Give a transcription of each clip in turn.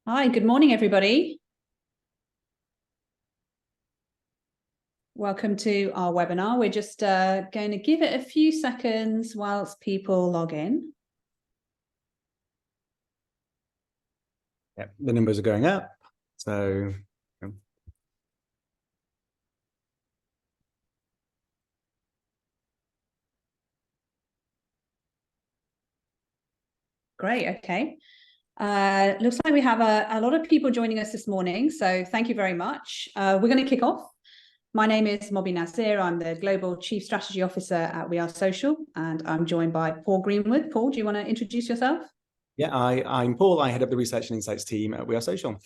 Hi, good morning, everybody. Welcome to our webinar. We're just going to give it a few seconds whilst people log in. Yeah, the numbers are going up. So Great, okay. Looks like we have a lot of people joining us this morning, so thank you very much. We're going to kick off. My name is Mobbie Nazir. I'm the Global Chief Strategy Officer at We Are Social, and I'm joined by Paul Greenwood. Paul, do you want to introduce yourself? yeah, I'm Paul. I head up the Research and Insights team at We Are Social.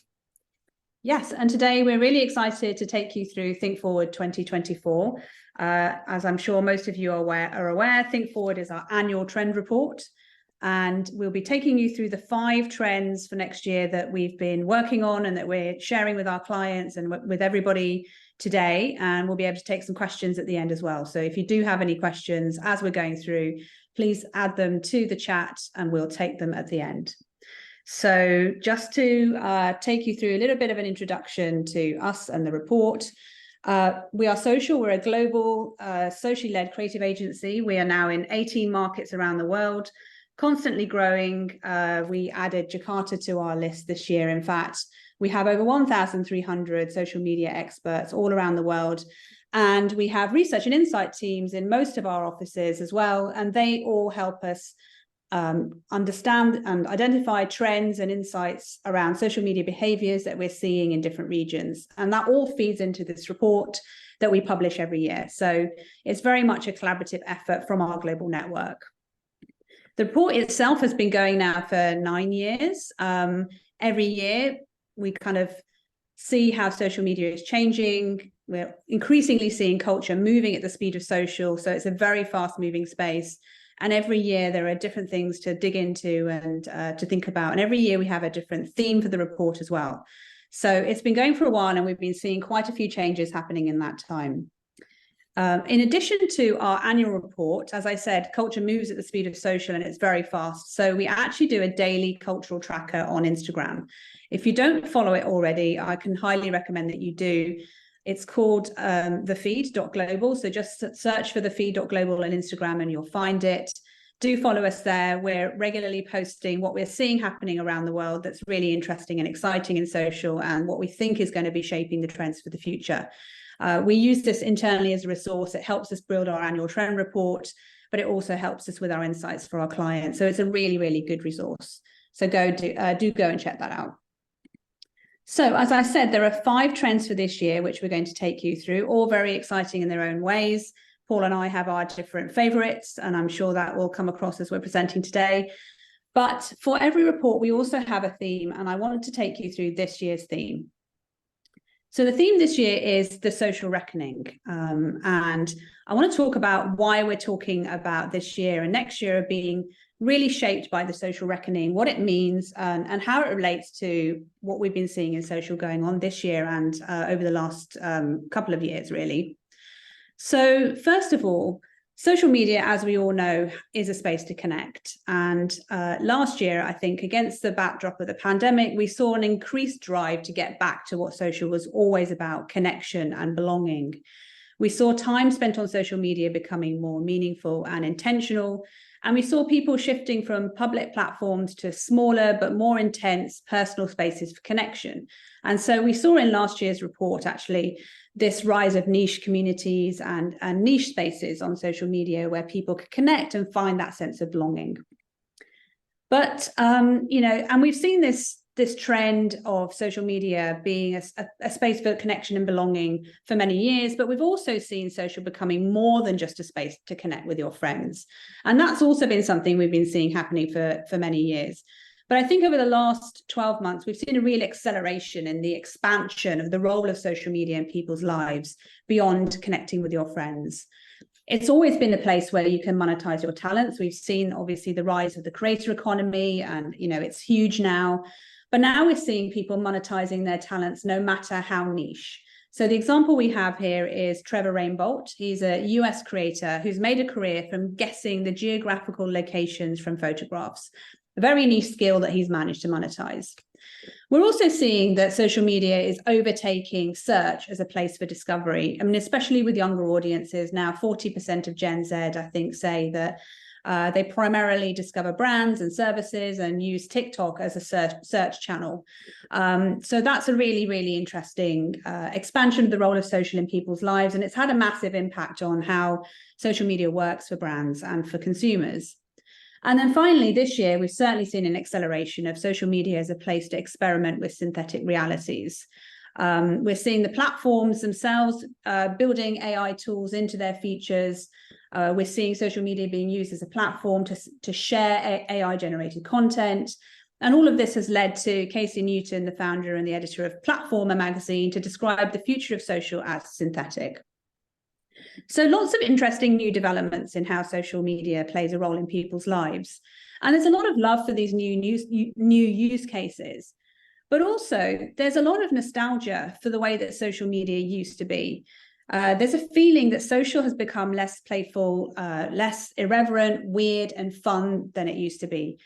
Yes, and today we're really excited to take you through Think Forward 2024. As I'm sure most of you are aware, Think Forward is our annual trend report, and we'll be taking you through the 5 trends for next year that we've been working on and that we're sharing with our clients and with everybody today, and we'll be able to take some questions at the end as well. So if you do have any questions as we're going through, please add them to the chat and we'll take them at the end. So just to take you through a little bit of an introduction to us and the report. We Are Social. We're a global socially led creative agency. We are now in 18 markets around the world, constantly growing. We added Jakarta to our list this year. In fact, we have over 1,300 social media experts all around the world. And we have research and insight teams in most of our offices as well. And they all help us understand and identify trends and insights around social media behaviours that we're seeing in different regions. And that all feeds into this report that we publish every year. So it's very much a collaborative effort from our global network. The report itself has been going now for 9 years. Every year, we kind of see how social media is changing. We're increasingly seeing culture moving at the speed of social. So it's a very fast moving space. And every year there are different things to dig into and to think about. And every year we have a different theme for the report as well. So it's been going for a while and we've been seeing quite a few changes happening in that time. In addition to our annual report, as I said, culture moves at the speed of social and it's very fast. So we actually do a daily cultural tracker on Instagram. If you don't follow it already, I can highly recommend that you do. It's called thefeed.global. So just search for thefeed.global on Instagram and you'll find it. Do follow us there. We're regularly posting what we're seeing happening around the world that's really interesting and exciting in social and what we think is going to be shaping the trends for the future. We use this internally as a resource. It helps us build our annual trend report, but it also helps us with our insights for our clients. So it's a really, really good resource. So do go and check that out. So as I said, there are 5 trends for this year, which we're going to take you through, all very exciting in their own ways. Paul and I have our different favorites, and I'm sure that will come across as we're presenting today. But for every report, we also have a theme, and I wanted to take you through this year's theme. So the theme this year is the social reckoning. And I want to talk about why we're talking about this year and next year being really shaped by the social reckoning, what it means and how it relates to what we've been seeing in social going on this year and over the last couple of years, really. So first of all, social media, as we all know, is a space to connect. And last year, I think, against the backdrop of the pandemic, we saw an increased drive to get back to what social was always about, connection and belonging. We saw time spent on social media becoming more meaningful and intentional. And we saw people shifting from public platforms to smaller but more intense personal spaces for connection. And so we saw in last year's report, actually, this rise of niche communities and niche spaces on social media where people could connect and find that sense of belonging. But, and we've seen this trend of social media being a space for connection and belonging for many years, but we've also seen social becoming more than just a space to connect with your friends. And that's also been something we've been seeing happening for many years. But I think over the last 12 months, we've seen a real acceleration in the expansion of the role of social media in people's lives beyond connecting with your friends. It's always been a place where you can monetize your talents. We've seen, obviously, the rise of the creator economy, and it's huge now. But now we're seeing people monetizing their talents no matter how niche. So the example we have here is Trevor Rainbolt. He's a US creator who's made a career from guessing the geographical locations from photographs, a very niche skill that he's managed to monetize. We're also seeing that social media is overtaking search as a place for discovery. I mean, especially with younger audiences now, 40% of Gen Z, I think, say that they primarily discover brands and services and use TikTok as a search channel. So that's a really, really interesting expansion of the role of social in people's lives. And it's had a massive impact on how social media works for brands and for consumers. And then finally, this year, we've certainly seen an acceleration of social media as a place to experiment with synthetic realities. We're seeing the platforms themselves building AI tools into their features. We're seeing social media being used as a platform to share AI-generated content. And all of this has led to Casey Newton, the founder and the editor of Platformer magazine, to describe the future of social as synthetic. So lots of interesting new developments in how social media plays a role in people's lives. And there's a lot of love for these new use cases. But also, there's a lot of nostalgia for the way that social media used to be. There's a feeling that social has become less playful, less irreverent, weird, and fun than it used to be.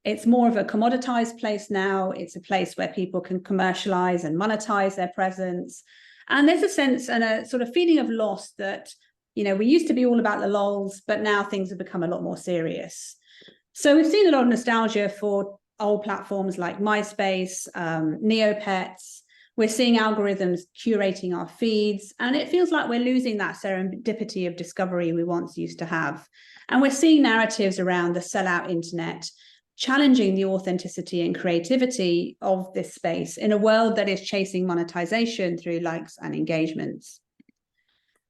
It's more of a commoditized place now. It's a place where people can commercialize and monetize their presence. And there's a sense and a sort of feeling of loss that, you know, we used to be all about the lols, but now things have become a lot more serious. So we've seen a lot of nostalgia for old platforms like MySpace, Neopets. We're seeing algorithms curating our feeds, and it feels like we're losing that serendipity of discovery we once used to have. And we're seeing narratives around the sellout internet challenging the authenticity and creativity of this space in a world that is chasing monetization through likes and engagements.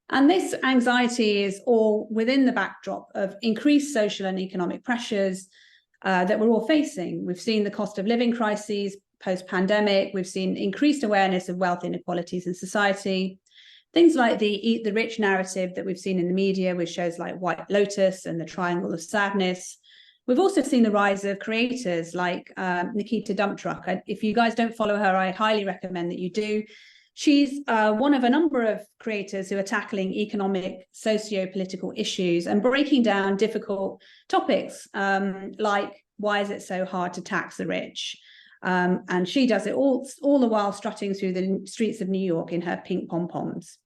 And this anxiety is all within the backdrop of increased social and economic pressures that we're all facing. We've seen the cost of living crises post-pandemic. We've seen increased awareness of wealth inequalities in society. Things like the eat the rich narrative that we've seen in the media with shows like White Lotus and the Triangle of Sadness. We've also seen the rise of creators like Nikita Dumptruck. If you guys don't follow her, I highly recommend that you do. She's one of a number of creators who are tackling economic, socio-political issues and breaking down difficult topics like why is it so hard to tax the rich? And she does it all the while strutting through the streets of New York in her pink pom-poms.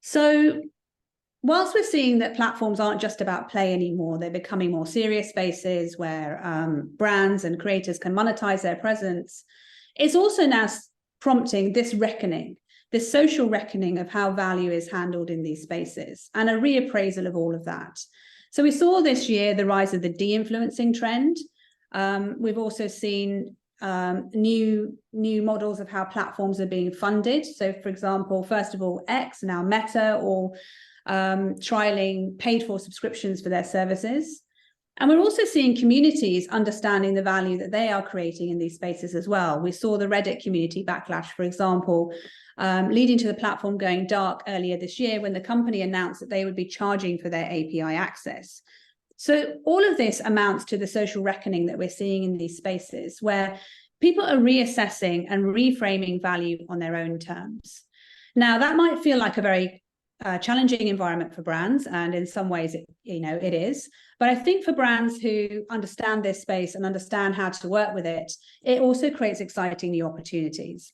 So whilst we're seeing that platforms aren't just about play anymore, they're becoming more serious spaces where brands and creators can monetize their presence, it's also now prompting this reckoning, this social reckoning of how value is handled in these spaces and a reappraisal of all of that. So we saw this year the rise of the de-influencing trend. We've also seen new models of how platforms are being funded. So for example, first of all, X, now Meta, or trialing paid for subscriptions for their services. And we're also seeing communities understanding the value that they are creating in these spaces as well. We saw the Reddit community backlash, for example, leading to the platform going dark earlier this year when the company announced that they would be charging for their API access. So all of this amounts to the social reckoning that we're seeing in these spaces where people are reassessing and reframing value on their own terms. Now, that might feel like a very challenging environment for brands, and in some ways it is, but I think for brands who understand this space and understand how to work with it, it also creates exciting new opportunities.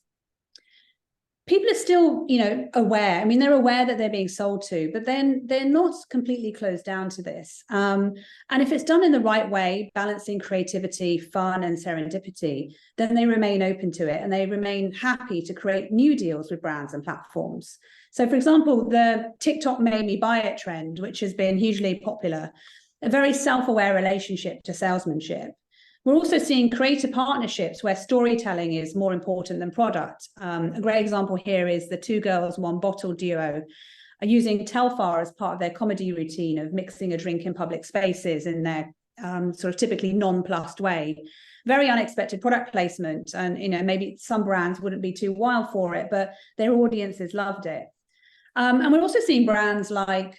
People are still aware. I mean, they're aware that they're being sold to, but then they're not completely closed down to this, and if it's done in the right way, balancing creativity, fun, and serendipity, then they remain open to it and they remain happy to create new deals with brands and platforms. So, for example, the TikTok made me buy it trend, which has been hugely popular, a very self-aware relationship to salesmanship. We're also seeing creator partnerships where storytelling is more important than product. A great example here is the Two Girls, One Bottle duo are using Telfar as part of their comedy routine of mixing a drink in public spaces in their sort of typically nonplussed way. Very unexpected product placement, and maybe some brands wouldn't be too wild for it, but their audiences loved it. And we're also seeing brands like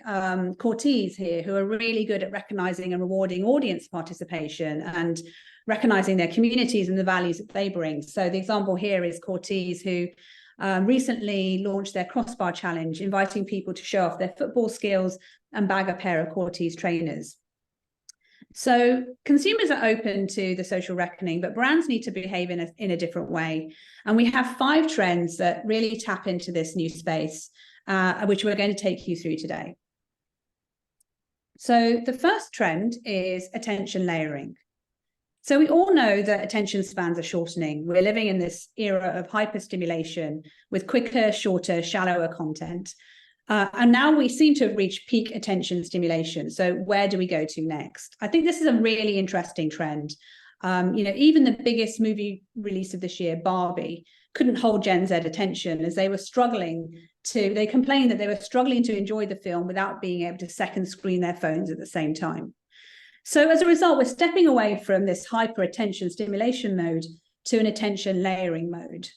Cortez here, who are really good at recognizing and rewarding audience participation and recognizing their communities and the values that they bring. So the example here is Cortez, who recently launched their Crossbar Challenge, inviting people to show off their football skills and bag a pair of Cortez trainers. So consumers are open to the social reckoning, but brands need to behave in a different way. And we have 5 trends that really tap into this new space, which we're going to take you through today. So the first trend is attention layering. So we all know that attention spans are shortening. We're living in this era of hyperstimulation with quicker, shorter, shallower content. And now we seem to have reached peak attention stimulation. So where do we go to next? I think this is a really interesting trend. Even the biggest movie release of this year, Barbie, couldn't hold Gen Z attention as they complained that they were struggling to enjoy the film without being able to second screen their phones at the same time. So as a result, we're stepping away from this hyper attention stimulation mode to an attention layering mode.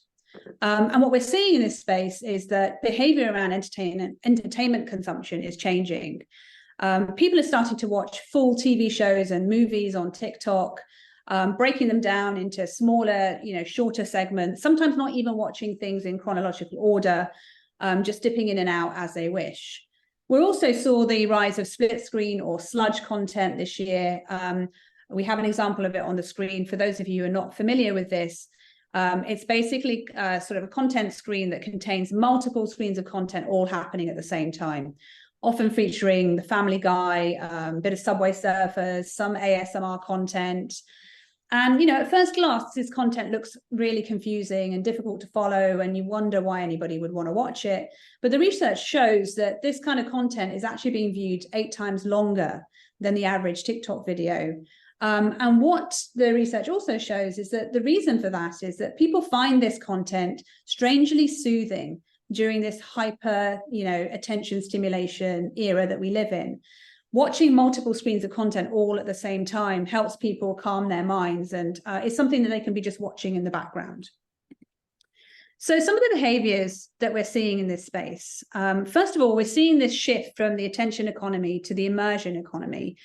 And what we're seeing in this space is that behavior around entertainment consumption is changing. People are starting to watch full TV shows and movies on TikTok, breaking them down into smaller, shorter segments, sometimes not even watching things in chronological order, just dipping in and out as they wish. We also saw the rise of split screen or sludge content this year. We have an example of it on the screen. For those of you who are not familiar with this, it's basically sort of a content screen that contains multiple screens of content all happening at the same time, often featuring the Family Guy, a bit of Subway Surfers, some ASMR content. And, at first glance, this content looks really confusing and difficult to follow, and you wonder why anybody would want to watch it. But the research shows that this kind of content is actually being viewed 8 times longer than the average TikTok video. And what the research also shows is that the reason for that is that people find this content strangely soothing during this hyper, attention stimulation era that we live in. Watching multiple screens of content all at the same time helps people calm their minds, and it's something that they can be just watching in the background. So some of the behaviors that we're seeing in this space, first of all, we're seeing this shift from the attention economy to the immersion economy.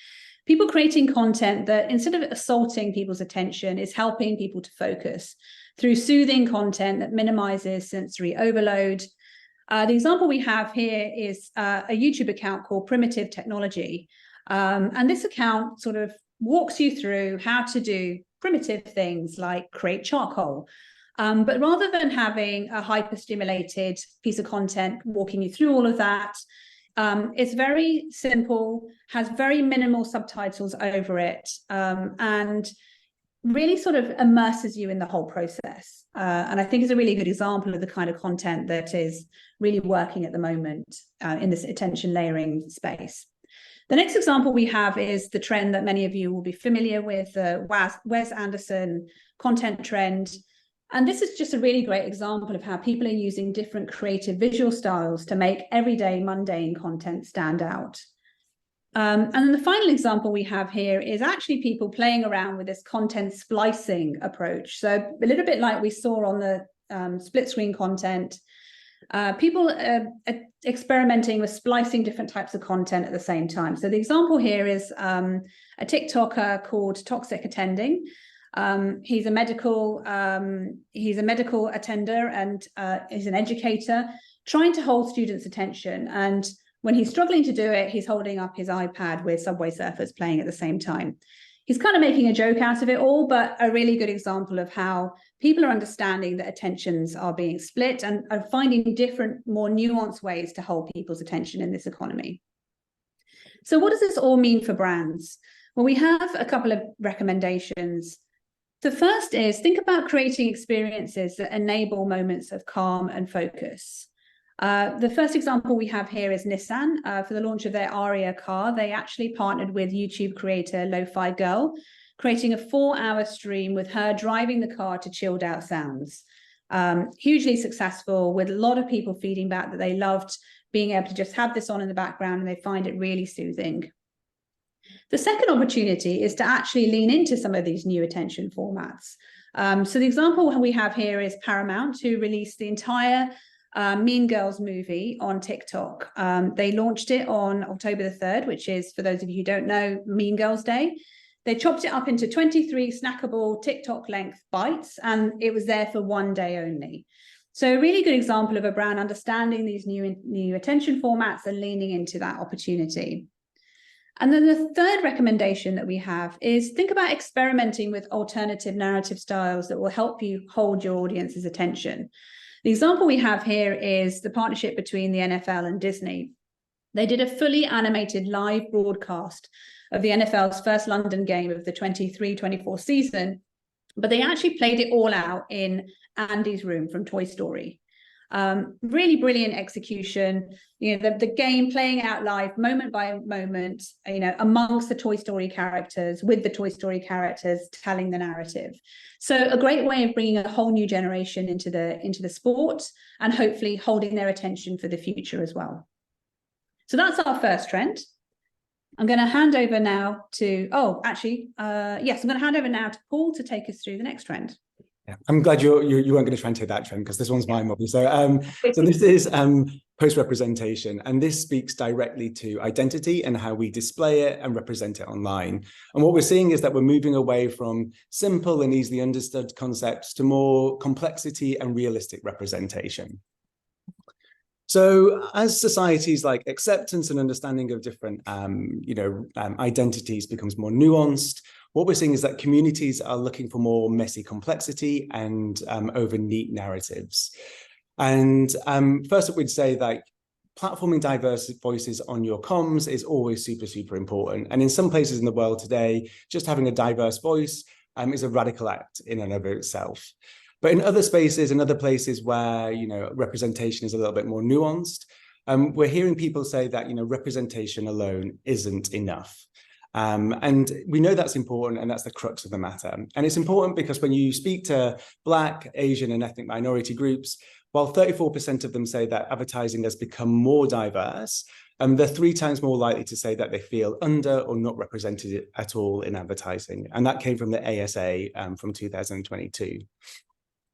People creating content that, instead of assaulting people's attention, is helping people to focus through soothing content that minimizes sensory overload. The example we have here is a YouTube account called Primitive Technology. And this account sort of walks you through how to do primitive things like create charcoal. But rather than having a hyper-stimulated piece of content walking you through all of that, it's very simple, has very minimal subtitles over it, and really sort of immerses you in the whole process. And I think it's a really good example of the kind of content that is really working at the moment in this attention layering space. The next example we have is the trend that many of you will be familiar with, the Wes Anderson content trend. And this is just a really great example of how people are using different creative visual styles to make everyday mundane content stand out. And then the final example we have here is actually people playing around with this content splicing approach. So a little bit like we saw on the split screen content, people are experimenting with splicing different types of content at the same time. So the example here is a TikToker called Toxic Attending. He's a medical attender, and he's an educator trying to hold students' attention. And when he's struggling to do it, he's holding up his iPad with Subway Surfers playing at the same time. He's kind of making a joke out of it all, but a really good example of how people are understanding that attentions are being split and are finding different, more nuanced ways to hold people's attention in this economy. So what does this all mean for brands? Well, we have a couple of recommendations. The first is think about creating experiences that enable moments of calm and focus. The first example we have here is Nissan. For the launch of their Aria car, they actually partnered with YouTube creator Lo-Fi Girl, creating a 4-hour stream with her driving the car to chilled out sounds. Hugely successful, with a lot of people feeding back that they loved being able to just have this on in the background, and they find it really soothing. The second opportunity is to actually lean into some of these new attention formats. So the example we have here is Paramount, who released the entire Mean Girls movie on TikTok. They launched it on October the 3rd, which is, for those of you who don't know, Mean Girls Day. They chopped it up into 23 snackable TikTok length bites, and it was there for one day only. So a really good example of a brand understanding these new attention formats and leaning into that opportunity. And then the third recommendation that we have is think about experimenting with alternative narrative styles that will help you hold your audience's attention. The example we have here is the partnership between the NFL and Disney. They did a fully animated live broadcast of the NFL's first London game of the 23-24 season, but they actually played it all out in Andy's room from Toy Story. Really brilliant execution, the game playing out live moment by moment, amongst the Toy Story characters, with the Toy Story characters telling the narrative. So a great way of bringing a whole new generation into the sport and hopefully holding their attention for the future as well. So that's our first trend. I'm going to hand over now to, I'm going to hand over now to Paul to take us through the next trend. Yeah, I'm glad you weren't going to try and take that trend, because this one's my Mobbie. So this is post-representation, and this speaks directly to identity and how we display it and represent it online. And what we're seeing is that we're moving away from simple and easily understood concepts to more complexity and realistic representation. So as societies like acceptance and understanding of different identities becomes more nuanced, what we're seeing is that communities are looking for more messy complexity and over neat narratives. And first, we'd say that platforming diverse voices on your comms is always super, super important. And in some places in the world today, just having a diverse voice is a radical act in and of itself. But in other spaces and other places where, representation is a little bit more nuanced, we're hearing people say that, representation alone isn't enough. And we know that's important, and that's the crux of the matter. And it's important because when you speak to Black, Asian, and ethnic minority groups, while 34% of them say that advertising has become more diverse, they're 3 times more likely to say that they feel under or not represented at all in advertising. And that came from the ASA from 2022.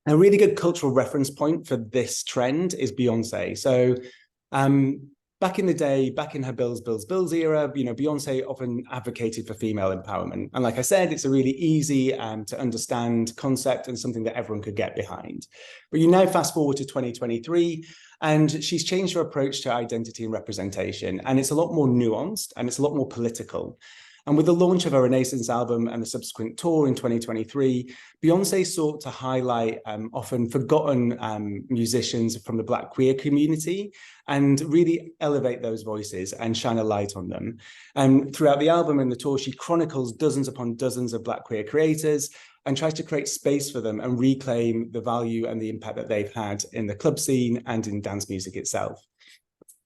A really good cultural reference point for this trend is Beyonce. So back in the day, back in her Bills era, Beyonce often advocated for female empowerment. And like I said, it's a really easy to understand concept and something that everyone could get behind. But you now fast forward to 2023, and she's changed her approach to identity and representation. And it's a lot more nuanced, and it's a lot more political. And with the launch of her Renaissance album and the subsequent tour in 2023, Beyonce sought to highlight often forgotten musicians from the Black queer community and really elevate those voices and shine a light on them. And throughout the album and the tour, she chronicles dozens upon dozens of Black queer creators and tries to create space for them and reclaim the value and the impact that they've had in the club scene and in dance music itself.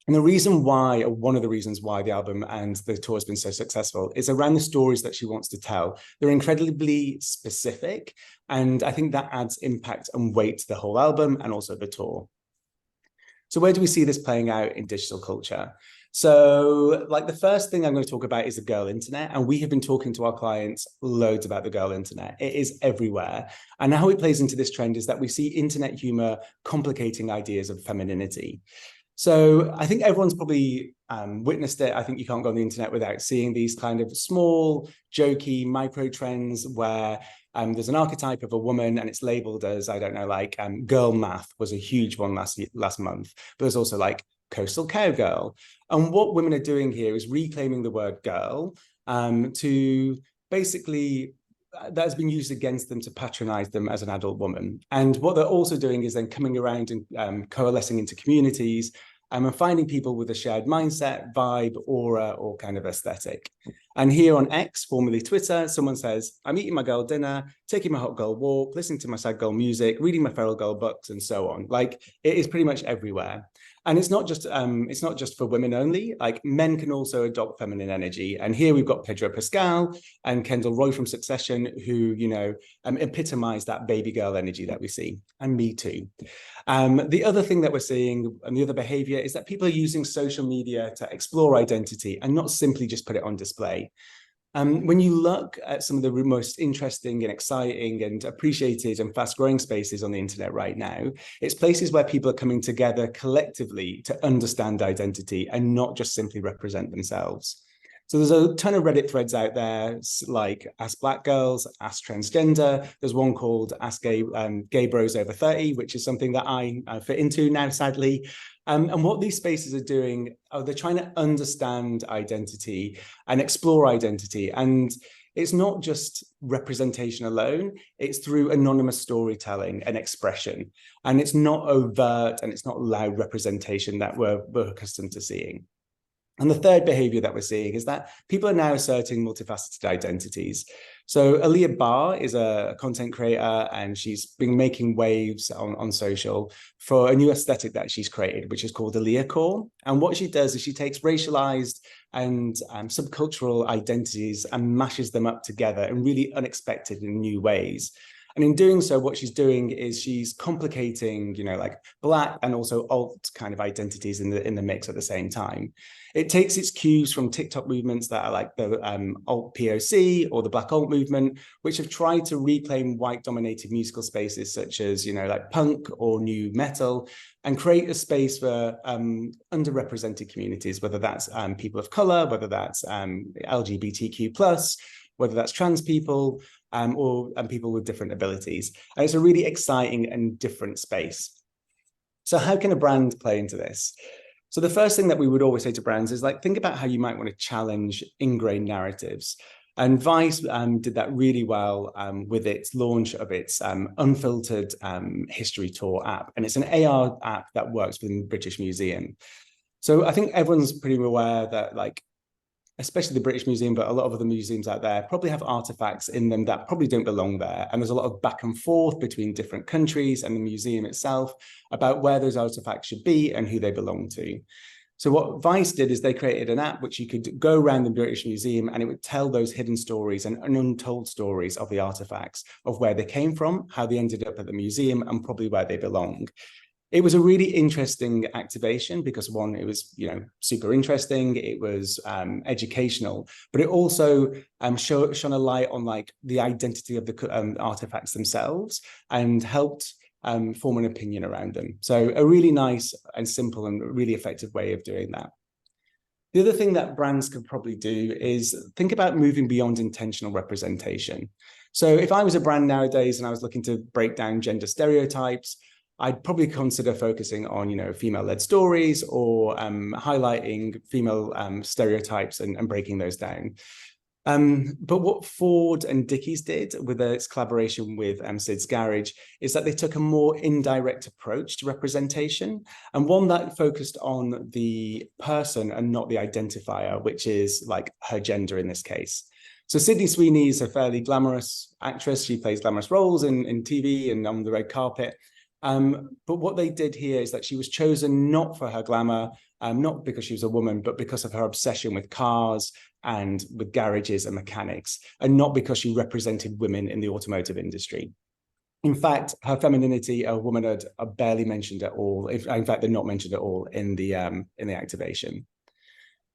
And the reason why, or one of the reasons why the album and the tour has been so successful is around the stories that she wants to tell. They're incredibly specific, and I think that adds impact and weight to the whole album and also the tour. So where do we see this playing out in digital culture? So the first thing I'm going to talk about is the girl internet. And we have been talking to our clients loads about the girl internet. It is everywhere. And how it plays into this trend is that we see internet humor complicating ideas of femininity. So I think everyone's probably witnessed it. I think you can't go on the internet without seeing these kind of small, jokey micro trends where there's an archetype of a woman and it's labeled as, I don't know, girl math was a huge one last month. But there's also coastal cowgirl. And what women are doing here is reclaiming the word girl to basically that has been used against them to patronize them as an adult woman. And what they're also doing is then coming around and coalescing into communities and finding people with a shared mindset, vibe, aura, or kind of aesthetic. And here on X, formerly Twitter, someone says, I'm eating my girl dinner, taking my hot girl walk, listening to my sad girl music, reading my feral girl books, and so on. It is pretty much everywhere. And it's not just for women only. Men can also adopt feminine energy. And here we've got Pedro Pascal and Kendall Roy from Succession, who epitomize that baby girl energy that we see. And me too. The other thing that we're seeing, and the other behavior, is that people are using social media to explore identity and not simply just put it on display. When you look at some of the most interesting and exciting and appreciated and fast-growing spaces on the internet right now, it's places where people are coming together collectively to understand identity and not just simply represent themselves. So there's a ton of Reddit threads out there, like Ask Black Girls, Ask Transgender. There's one called Ask Gay Bros Over 30, which is something that I fit into now, sadly. And what these spaces are doing, they're trying to understand identity and explore identity. And it's not just representation alone, it's through anonymous storytelling and expression. And it's not overt and it's not loud representation that we're accustomed to seeing. And the third behavior that we're seeing is that people are now asserting multifaceted identities. So Aaliyah Barr is a content creator, and she's been making waves on social for a new aesthetic that she's created, which is called Aaliyah Core. And what she does is she takes racialized and subcultural identities and mashes them up together in really unexpected and new ways. And in doing so, what she's doing is she's complicating, like Black and also alt kind of identities in the mix at the same time. It takes its cues from TikTok movements that are like the alt POC or the Black alt movement, which have tried to reclaim white-dominated musical spaces such as, like punk or new metal, and create a space for underrepresented communities, whether that's people of color, whether that's LGBTQ+, whether that's trans people, or people with different abilities. And it's a really exciting and different space. So how can a brand play into this? So the first thing that we would always say to brands is think about how you might want to challenge ingrained narratives. And Vice did that really well with its launch of its Unfiltered History Tour app. And it's an AR app that works within the British Museum. So I think everyone's pretty aware that especially the British Museum, but a lot of other museums out there probably have artifacts in them that probably don't belong there. And there's a lot of back and forth between different countries and the museum itself about where those artifacts should be and who they belong to. So what Vice did is they created an app which you could go around the British Museum and it would tell those hidden stories and untold stories of the artifacts, of where they came from, how they ended up at the museum, and probably where they belong. It was a really interesting activation because, one, it was super interesting. It was educational, but it also shone a light on the identity of the artifacts themselves and helped form an opinion around them. So a really nice and simple and really effective way of doing that. The other thing that brands could probably do is think about moving beyond intentional representation. So if I was a brand nowadays and I was looking to break down gender stereotypes, I'd probably consider focusing on, female-led stories or highlighting female stereotypes and breaking those down. But what Ford and Dickies did with its collaboration with Sid's Garage is that they took a more indirect approach to representation, and one that focused on the person and not the identifier, which is her gender in this case. So Sydney Sweeney is a fairly glamorous actress. She plays glamorous roles in TV and on the red carpet. But what they did here is that she was chosen not for her glamour, not because she was a woman, but because of her obsession with cars and with garages and mechanics, and not because she represented women in the automotive industry. In fact, her femininity or womanhood are barely mentioned at all. In fact, they're not mentioned at all in the activation.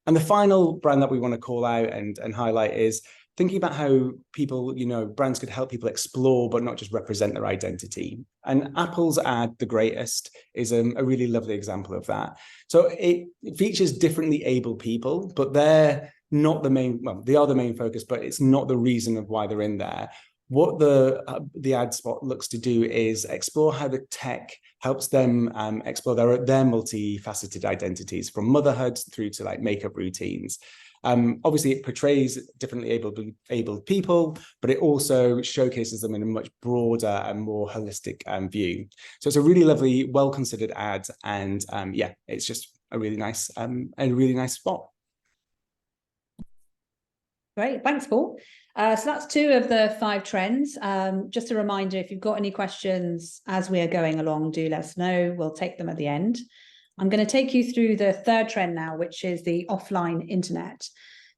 And the final brand that we want to call out and highlight is thinking about how people, brands could help people explore, but not just represent their identity. And Apple's ad, The Greatest, is a really lovely example of that. So it features differently able people, but they're not the main, they are the main focus, but it's not the reason of why they're in there. What the ad spot looks to do is explore how the tech helps them explore their multifaceted identities, from motherhood through to makeup routines. Obviously, it portrays differently abled people, but it also showcases them in a much broader and more holistic view. So it's a really lovely, well-considered ad, and it's just a really nice spot. Great, thanks, Paul. So that's 2 of the 5 trends. Just a reminder, if you've got any questions as we are going along, do let us know. We'll take them at the end. I'm going to take you through the 3rd trend now, which is the offline internet.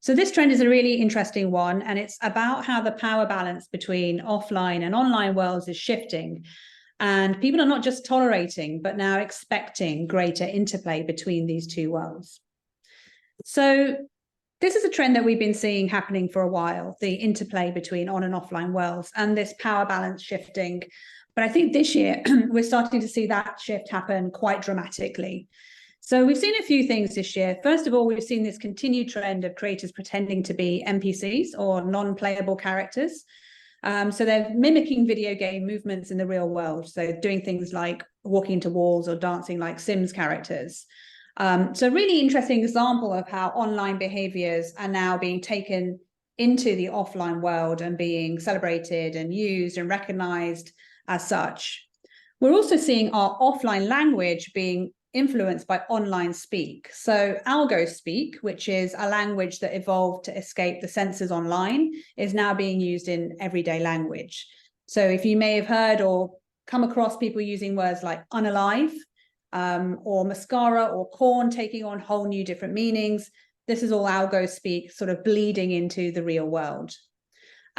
So this trend is a really interesting one, and it's about how the power balance between offline and online worlds is shifting. And people are not just tolerating, but now expecting greater interplay between these 2 worlds. So this is a trend that we've been seeing happening for a while, the interplay between on and offline worlds and this power balance shifting. But I think this year, we're starting to see that shift happen quite dramatically. So we've seen a few things this year. First of all, we've seen this continued trend of creators pretending to be NPCs or non-playable characters. So they're mimicking video game movements in the real world. So doing things like walking into walls or dancing like Sims characters. So really interesting example of how online behaviors are now being taken into the offline world and being celebrated and used and recognized as such. We're also seeing our offline language being influenced by online speak. So algo speak, which is a language that evolved to escape the censors online, is now being used in everyday language. So if you may have heard or come across people using words like unalive, or mascara or corn taking on whole new different meanings, this is all algo speak sort of bleeding into the real world.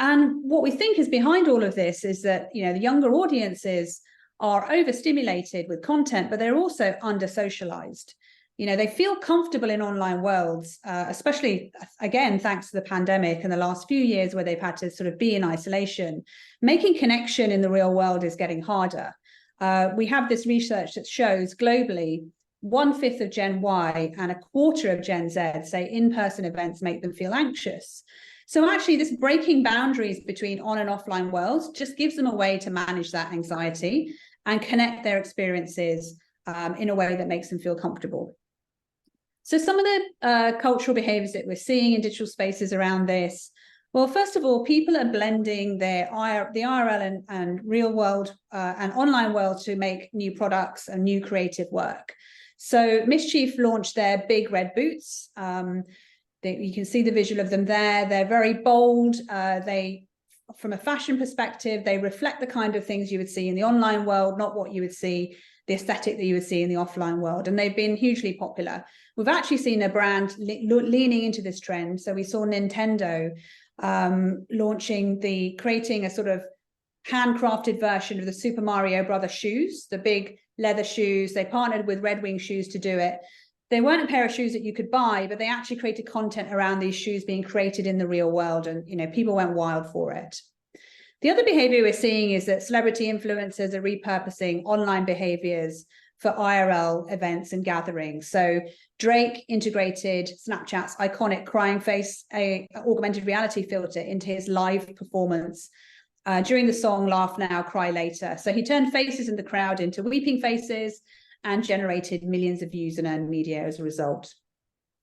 And what we think is behind all of this is that, you know, the younger audiences are overstimulated with content, but they're also under-socialized. You know, they feel comfortable in online worlds, especially, again, thanks to the pandemic and the last few years where they've had to sort of be in isolation. Making connection in the real world is getting harder. We have this research that shows globally 1/5 of Gen Y and 1/4 of Gen Z say in-person events make them feel anxious. So actually this breaking boundaries between on and offline worlds just gives them a way to manage that anxiety and connect their experiences in a way that makes them feel comfortable. So some of the cultural behaviors that we're seeing in digital spaces around this, well, first of all, people are blending the IRL and real world and online world to make new products and new creative work. So Mischief launched their big red boots. You can see the visual of them there. They're very bold. From a fashion perspective, they reflect the kind of things you would see in the online world, not what you would see, the aesthetic that you would see in the offline world. And they've been hugely popular. We've actually seen a brand leaning into this trend. So we saw Nintendo creating a sort of handcrafted version of the Super Mario Brothers shoes, the big leather shoes. They partnered with Red Wing Shoes to do it. They weren't a pair of shoes that you could buy, but they actually created content around these shoes being created in the real world. And, you know, people went wild for it. The other behavior we're seeing is that celebrity influencers are repurposing online behaviors for IRL events and gatherings. So Drake integrated Snapchat's iconic crying face, a augmented reality filter, into his live performance during the song Laugh Now, Cry Later. So he turned faces in the crowd into weeping faces and generated millions of views and earned media as a result.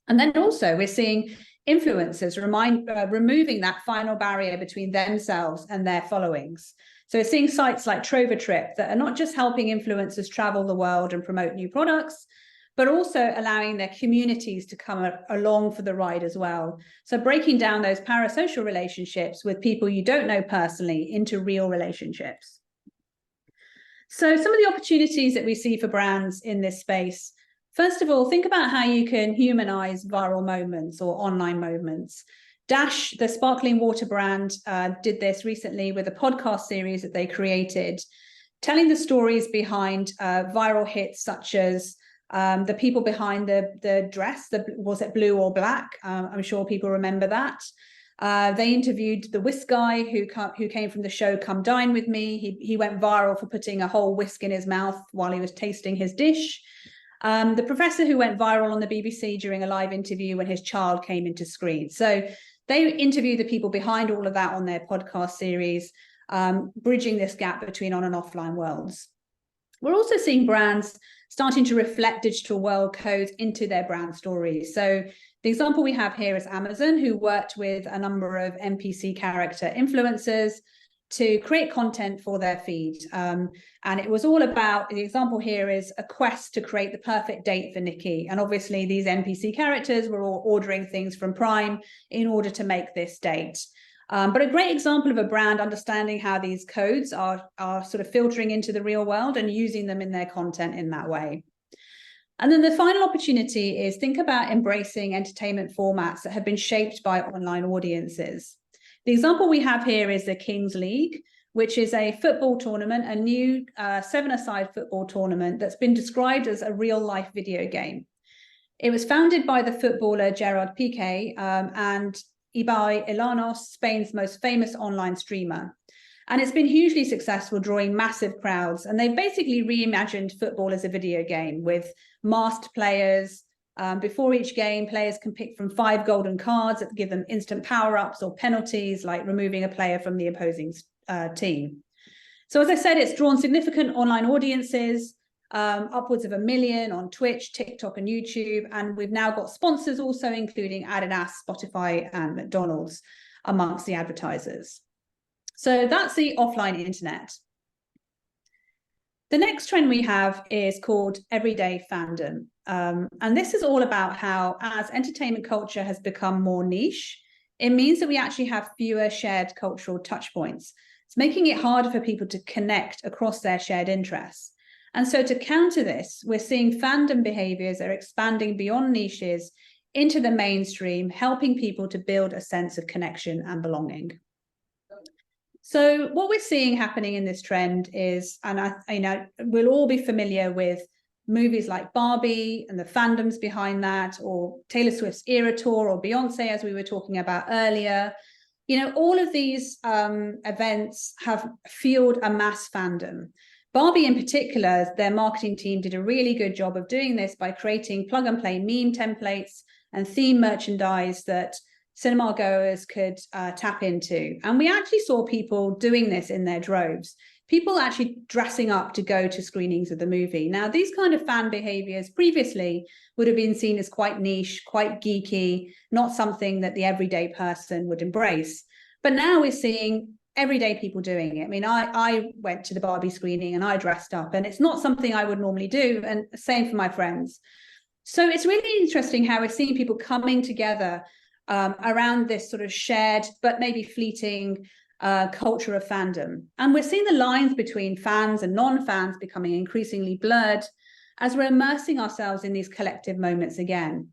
And then also we're seeing influencers removing that final barrier between themselves and their followings. So we're seeing sites like Trover Trip that are not just helping influencers travel the world and promote new products, but also allowing their communities to come along for the ride as well. So breaking down those parasocial relationships with people you don't know personally into real relationships. So some of the opportunities that we see for brands in this space, first of all, think about how you can humanize viral moments or online moments. Dash, the sparkling water brand, did this recently with a podcast series that they created, telling the stories behind viral hits such as the people behind the dress, was it blue or black? I'm sure people remember that. They interviewed the whisk guy who came from the show Come Dine With Me. He went viral for putting a whole whisk in his mouth while he was tasting his dish. The professor who went viral on the BBC during a live interview when his child came into screen. So they interview the people behind all of that on their podcast series, bridging this gap between on and offline worlds. We're also seeing brands starting to reflect digital world codes into their brand stories. So the example we have here is Amazon, who worked with a number of NPC character influencers to create content for their feed. And it was all about, the example here is a quest to create the perfect date for Nikki. And obviously these NPC characters were all ordering things from Prime in order to make this date. But a great example of a brand understanding how these codes are sort of filtering into the real world and using them in their content in that way. And then the final opportunity is think about embracing entertainment formats that have been shaped by online audiences. The example we have here is the Kings League, which is a football tournament, a new seven-a-side football tournament that's been described as a real-life video game. It was founded by the footballer Gerard Piqué and Ibai Llanos, Spain's most famous online streamer. And it's been hugely successful, drawing massive crowds. And they've basically reimagined football as a video game with masked players. Before each game, players can pick from 5 golden cards that give them instant power-ups or penalties, like removing a player from the opposing team. So as I said, it's drawn significant online audiences, upwards of 1 million on Twitch, TikTok, and YouTube. And we've now got sponsors also, including Adidas, Spotify, and McDonald's amongst the advertisers. So that's the offline internet. The next trend we have is called everyday fandom. And this is all about how, as entertainment culture has become more niche, it means that we actually have fewer shared cultural touch points. It's making it harder for people to connect across their shared interests. And so to counter this, we're seeing fandom behaviours are expanding beyond niches into the mainstream, helping people to build a sense of connection and belonging. So what we're seeing happening in this trend is, and we'll all be familiar with movies like Barbie and the fandoms behind that, or Taylor Swift's Era Tour, or Beyonce, as we were talking about earlier. You know, all of these events have fueled a mass fandom. Barbie in particular, their marketing team did a really good job of doing this by creating plug and play meme templates and theme merchandise that cinema goers could tap into. And we actually saw people doing this in their droves. People actually dressing up to go to screenings of the movie. Now, these kind of fan behaviors previously would have been seen as quite niche, quite geeky, not something that the everyday person would embrace. But now we're seeing everyday people doing it. I mean, I went to the Barbie screening and I dressed up, and it's not something I would normally do, and same for my friends. So it's really interesting how we're seeing people coming together around this sort of shared but maybe fleeting culture of fandom. And we're seeing the lines between fans and non-fans becoming increasingly blurred as we're immersing ourselves in these collective moments again.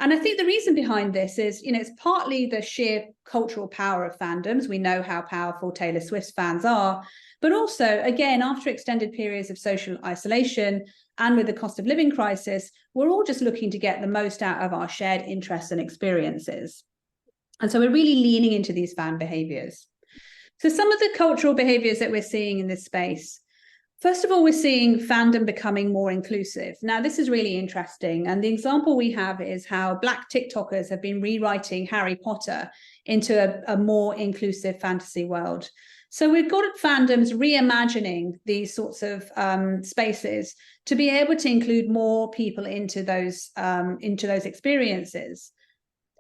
And I think the reason behind this is, you know, it's partly the sheer cultural power of fandoms. We know how powerful Taylor Swift's fans are, but also, again, after extended periods of social isolation and with the cost of living crisis, we're all just looking to get the most out of our shared interests and experiences. And so we're really leaning into these fan behaviors. So some of the cultural behaviors that we're seeing in this space, first of all, we're seeing fandom becoming more inclusive. Now, this is really interesting. And the example we have is how Black TikTokers have been rewriting Harry Potter into a more inclusive fantasy world. So we've got fandoms reimagining these sorts of spaces to be able to include more people into those experiences.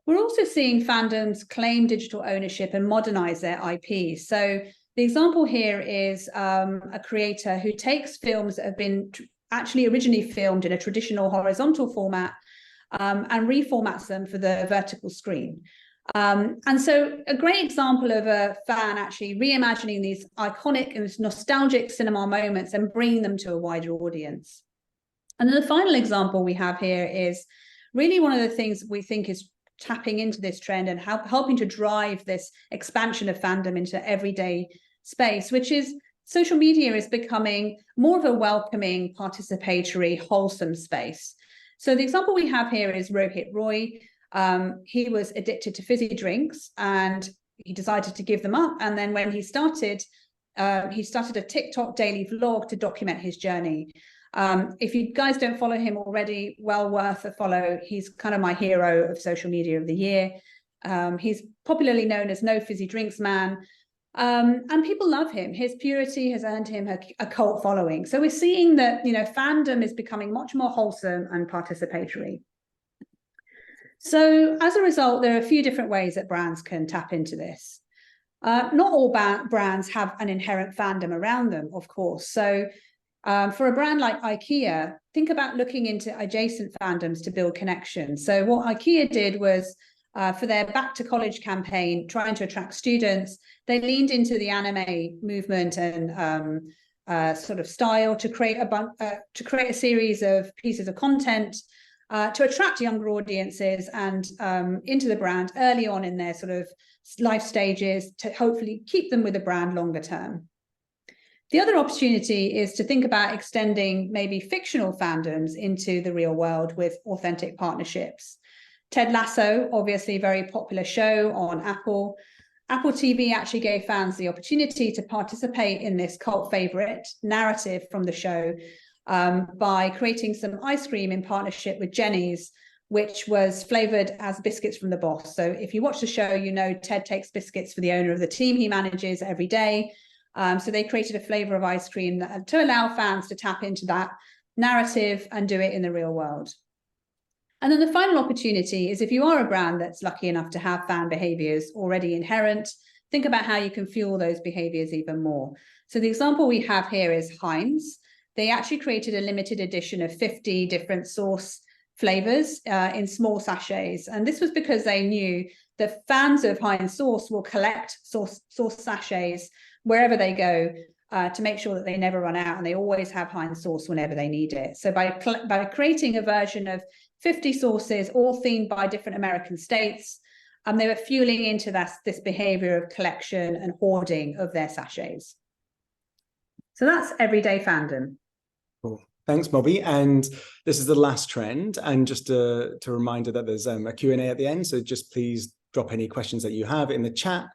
We're also seeing fandoms claim digital ownership and modernize their IP. So the example here is a creator who takes films that have been actually originally filmed in a traditional horizontal format and reformats them for the vertical screen. And so a great example of a fan actually reimagining these iconic and nostalgic cinema moments and bringing them to a wider audience. And then the final example we have here is really one of the things we think is tapping into this trend and helping to drive this expansion of fandom into everyday space, which is social media is becoming more of a welcoming, participatory, wholesome space. So the example we have here is Rohit Roy. He was addicted to fizzy drinks and he decided to give them up. And then when he started a TikTok daily vlog to document his journey. If you guys don't follow him already, well worth a follow. He's kind of my hero of social media of the year. He's popularly known as No Fizzy Drinks Man. And people love him. His purity has earned him a cult following. So we're seeing that, you know, fandom is becoming much more wholesome and participatory. So as a result, there are a few different ways that brands can tap into this. Not all brands have an inherent fandom around them, of course. So for a brand like IKEA, think about looking into adjacent fandoms to build connections. So what IKEA did was, for their Back to College campaign, trying to attract students, they leaned into the anime movement and sort of style to create a series of pieces of content to attract younger audiences and into the brand early on in their sort of life stages to hopefully keep them with the brand longer term. The other opportunity is to think about extending maybe fictional fandoms into the real world with authentic partnerships. Ted Lasso, obviously a very popular show on Apple. Apple TV actually gave fans the opportunity to participate in this cult favorite narrative from the show by creating some ice cream in partnership with Jenny's, which was flavored as biscuits from the boss. So if you watch the show, you know Ted takes biscuits for the owner of the team he manages every day. So they created a flavour of ice cream to allow fans to tap into that narrative and do it in the real world. And then the final opportunity is if you are a brand that's lucky enough to have fan behaviours already inherent, think about how you can fuel those behaviours even more. So the example we have here is Heinz. They actually created a limited edition of 50 different sauce flavours in small sachets. And this was because they knew that fans of Heinz sauce will collect sauce sachets wherever they go to make sure that they never run out and they always have Heinz sauce whenever they need it. So by creating a version of 50 sauces, all themed by different American states, they were fueling into this behavior of collection and hoarding of their sachets. So that's everyday fandom. Cool. Thanks, Mobbie. And this is the last trend. And just a reminder that there's a Q&A at the end. So just please drop any questions that you have in the chat.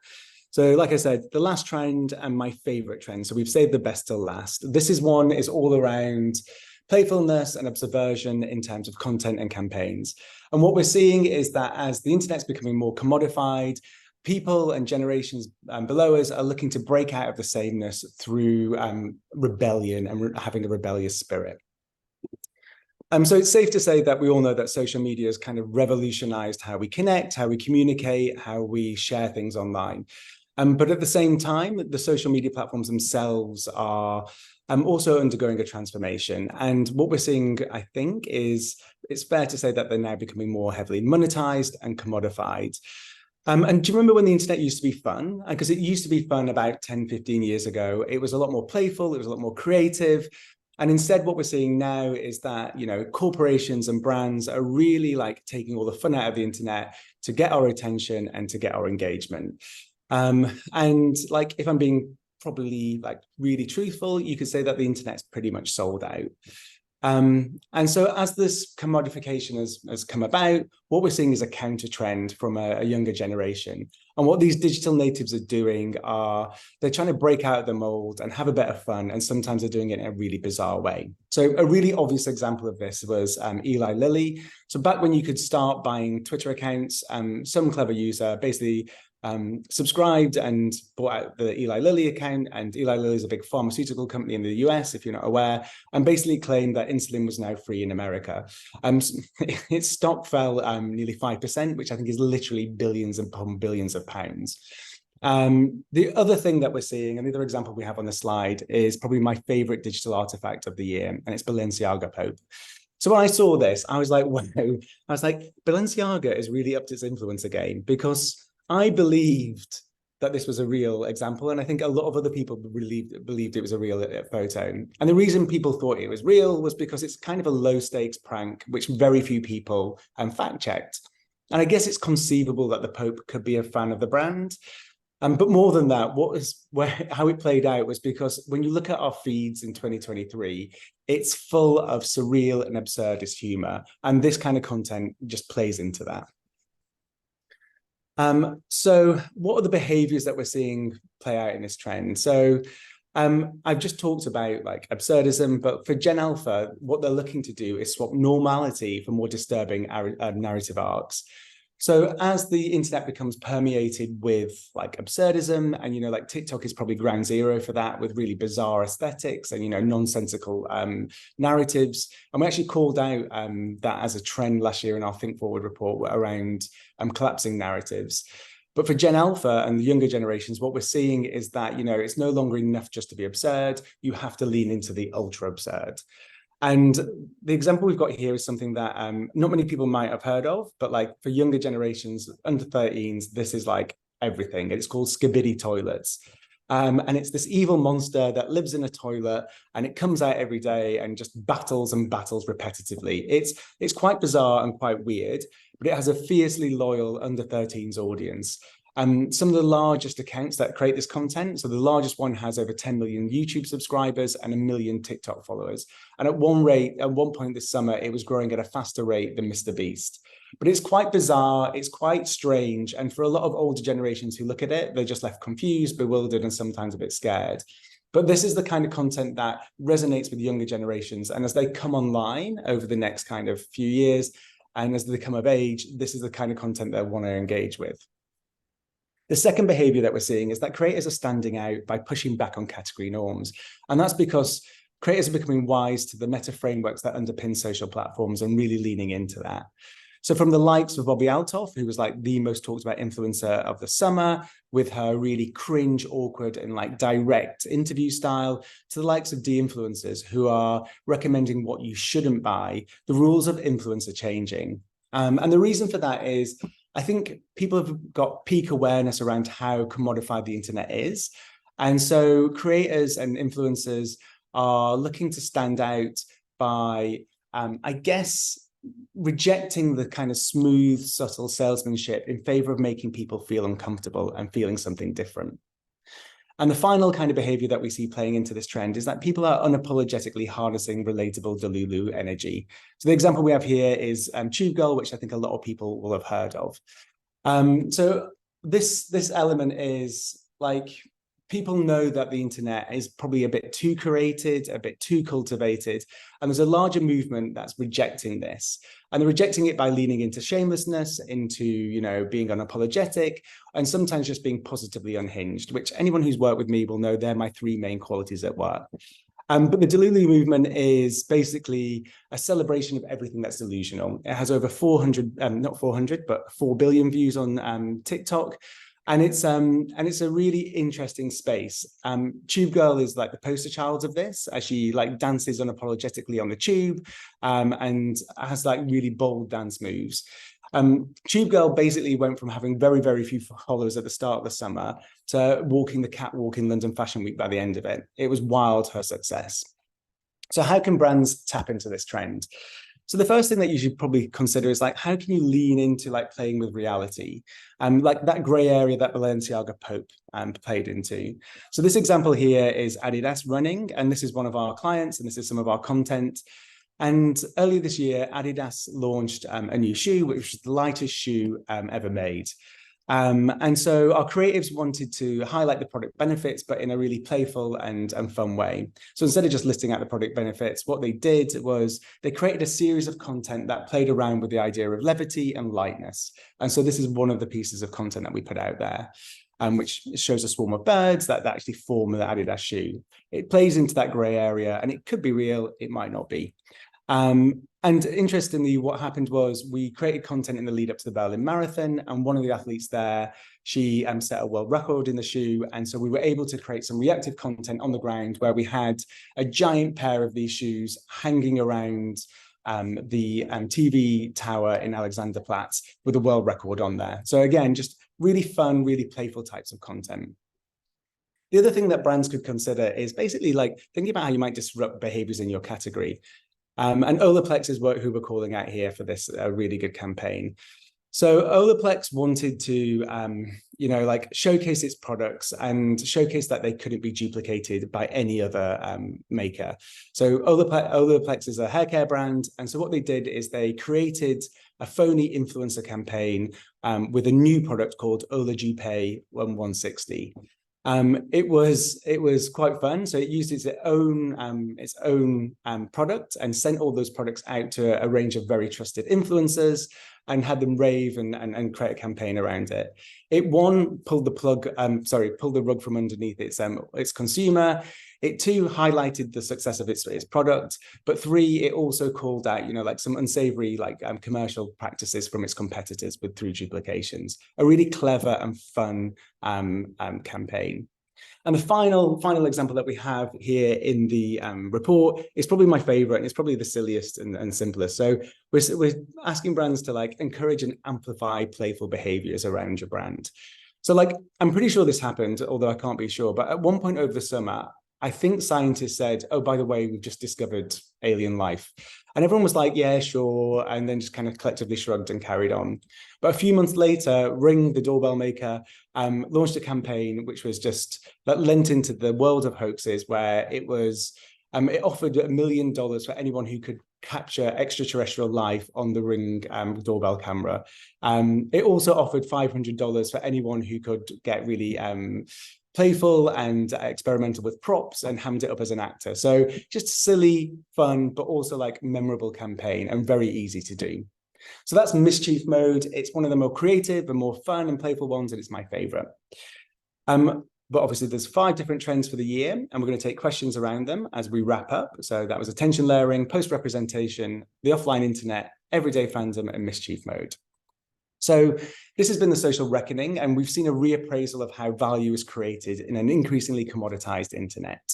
So like I said, the last trend and my favorite trend. So we've saved the best till last. This is all around playfulness and subversion in terms of content and campaigns. And what we're seeing is that as the internet's becoming more commodified, people and generations below us are looking to break out of the sameness through rebellion and having a rebellious spirit. So it's safe to say that we all know that social media has kind of revolutionized how we connect, how we communicate, how we share things online. But at the same time, the social media platforms themselves are also undergoing a transformation. And what we're seeing, I think, is it's fair to say that they're now becoming more heavily monetized and commodified. And do you remember when the internet used to be fun? Because it used to be fun about 10, 15 years ago. It was a lot more playful. It was a lot more creative. And instead, what we're seeing now is that, you know, corporations and brands are really like taking all the fun out of the internet to get our attention and to get our engagement. And like, if I'm being probably like really truthful, you could say that the internet's pretty much sold out. And so as this commodification has come about, what we're seeing is a counter trend from a younger generation. And what these digital natives are doing are they're trying to break out of the mold and have a bit of fun. And sometimes they're doing it in a really bizarre way. So a really obvious example of this was Eli Lilly. So back when you could start buying Twitter accounts, some clever user basically subscribed and bought out the Eli Lilly account. And Eli Lilly is a big pharmaceutical company in the US, if you're not aware, and basically claimed that insulin was now free in America. Its stock fell nearly 5%, which I think is literally billions upon billions of pounds. The other thing that we're seeing, and the other example we have on the slide, is probably my favorite digital artifact of the year, and it's Balenciaga Pope. So when I saw this, I was like, wow, I was like, Balenciaga is really upped its influence again, because I believed that this was a real example. And I think a lot of other people believed it was a real photo. And the reason people thought it was real was because it's kind of a low stakes prank, which very few people fact checked. And I guess it's conceivable that the Pope could be a fan of the brand. But more than that, how it played out was because when you look at our feeds in 2023, it's full of surreal and absurdist humor. And this kind of content just plays into that. So what are the behaviors that we're seeing play out in this trend? So I've just talked about like absurdism, but for Gen Alpha, what they're looking to do is swap normality for more disturbing narrative arcs. So as the internet becomes permeated with like absurdism, and, you know, like TikTok is probably ground zero for that, with really bizarre aesthetics and, you know, nonsensical narratives. And we actually called out that as a trend last year in our Think Forward report around collapsing narratives. But for Gen Alpha and the younger generations, what we're seeing is that, you know, it's no longer enough just to be absurd. You have to lean into the ultra absurd. And the example we've got here is something that not many people might have heard of, but like for younger generations, under 13s, this is like everything. It's called Skibidi Toilets. And it's this evil monster that lives in a toilet, and it comes out every day and just battles and battles repetitively. It's quite bizarre and quite weird, but it has a fiercely loyal under 13s audience. Some of the largest accounts that create this content, so the largest one has over 10 million YouTube subscribers and 1 million TikTok followers. And at one point this summer, it was growing at a faster rate than Mr. Beast. But it's quite bizarre, it's quite strange. And for a lot of older generations who look at it, they're just left confused, bewildered, and sometimes a bit scared. But this is the kind of content that resonates with younger generations. And as they come online over the next kind of few years, and as they come of age, this is the kind of content they want to engage with. The second behavior that we're seeing is that creators are standing out by pushing back on category norms. And that's because creators are becoming wise to the meta frameworks that underpin social platforms and really leaning into that. So from the likes of Bobby Altoff, who was like the most talked about influencer of the summer with her really cringe, awkward and like direct interview style, to the likes of de-influencers who are recommending what you shouldn't buy, the rules of influence are changing. And the reason for that is, I think people have got peak awareness around how commodified the internet is. And so creators and influencers are looking to stand out by, I guess, rejecting the kind of smooth, subtle salesmanship in favor of making people feel uncomfortable and feeling something different. And the final kind of behavior that we see playing into this trend is that people are unapologetically harnessing relatable Delulu energy. So the example we have here is Tube Girl, which I think a lot of people will have heard of. So this element is like, people know that the internet is probably a bit too curated, a bit too cultivated, and there's a larger movement that's rejecting this. And they're rejecting it by leaning into shamelessness, into, you know, being unapologetic, and sometimes just being positively unhinged, which anyone who's worked with me will know they're my three main qualities at work. But the Delulu movement is basically a celebration of everything that's delusional. It has over 4 billion views on TikTok. And it's a really interesting space. Tube Girl is like the poster child of this, as she like dances unapologetically on the tube, and has like really bold dance moves. Tube Girl basically went from having very, very few followers at the start of the summer to walking the catwalk in London Fashion Week by the end of it. It was wild, her success. So how can brands tap into this trend? So the first thing that you should probably consider is like, how can you lean into like playing with reality? Like that gray area that Balenciaga Pope played into. So this example here is Adidas running, and this is one of our clients, and this is some of our content. And earlier this year, Adidas launched a new shoe, which was the lightest shoe ever made. And so our creatives wanted to highlight the product benefits, but in a really playful and fun way. So instead of just listing out the product benefits, what they did was they created a series of content that played around with the idea of levity and lightness. And so this is one of the pieces of content that we put out there, which shows a swarm of birds that actually form the Adidas shoe. It plays into that gray area, and it could be real, it might not be. And interestingly, what happened was we created content in the lead up to the Berlin Marathon, and one of the athletes there, she set a world record in the shoe. And so we were able to create some reactive content on the ground where we had a giant pair of these shoes hanging around the TV tower in Alexanderplatz with a world record on there. So again, just really fun, really playful types of content. The other thing that brands could consider is basically like thinking about how you might disrupt behaviors in your category. And Olaplex is who we're calling out here for this really good campaign. So Olaplex wanted to, you know, like showcase its products and showcase that they couldn't be duplicated by any other maker. So Olaplex is a hair care brand. And so what they did is they created a phony influencer campaign with a new product called Ola Jupe 160. It was quite fun. So it used its own product and sent all those products out to a range of very trusted influencers and had them rave and create a campaign around it. It pulled the rug from underneath its consumer. It too highlighted the success of its product, but three, it also called out, you know, like some unsavory commercial practices from its competitors through duplications. A really clever and fun campaign. And the final example that we have here in the report is probably my favorite, and it's probably the silliest and simplest. So we're asking brands to like encourage and amplify playful behaviors around your brand. So like, I'm pretty sure this happened, although I can't be sure, but at one point over the summer, I think scientists said, oh, by the way, we've just discovered alien life. And everyone was like, yeah, sure. And then just kind of collectively shrugged and carried on. But a few months later, Ring, the doorbell maker, launched a campaign which was just that lent into the world of hoaxes, where it was, it offered $1 million for anyone who could capture extraterrestrial life on the Ring doorbell camera. It also offered $500 for anyone who could get really playful and experimental with props and hammed it up as an actor. So just silly, fun, but also like memorable campaign and very easy to do. So that's mischief mode. It's one of the more creative and more fun and playful ones, and it's my favorite. But obviously there's 5 different trends for the year, and we're going to take questions around them as we wrap up. So that was attention layering, post-representation, the offline internet, everyday fandom, and mischief mode. So this has been the social reckoning, and we've seen a reappraisal of how value is created in an increasingly commoditized internet.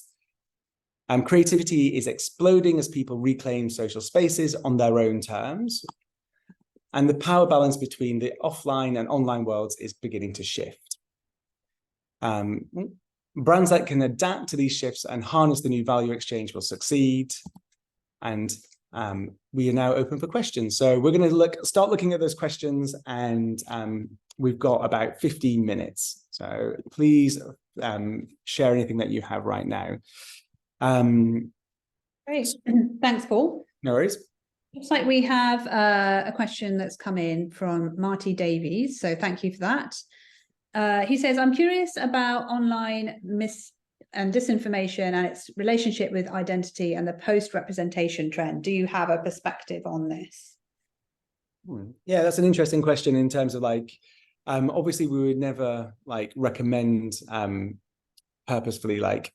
Creativity is exploding as people reclaim social spaces on their own terms. And the power balance between the offline and online worlds is beginning to shift. Brands that can adapt to these shifts and harness the new value exchange will succeed. And we are now open for questions. So we're going to start looking at those questions, and we've got about 15 minutes. So please share anything that you have right now. Great. Thanks, Paul. No worries. Looks like we have a question that's come in from Marty Davies. So thank you for that. He says, I'm curious about online mis and disinformation and its relationship with identity and the post-representation trend. Do you have a perspective on this? Yeah, that's an interesting question in terms of like, obviously we would never like recommend purposefully like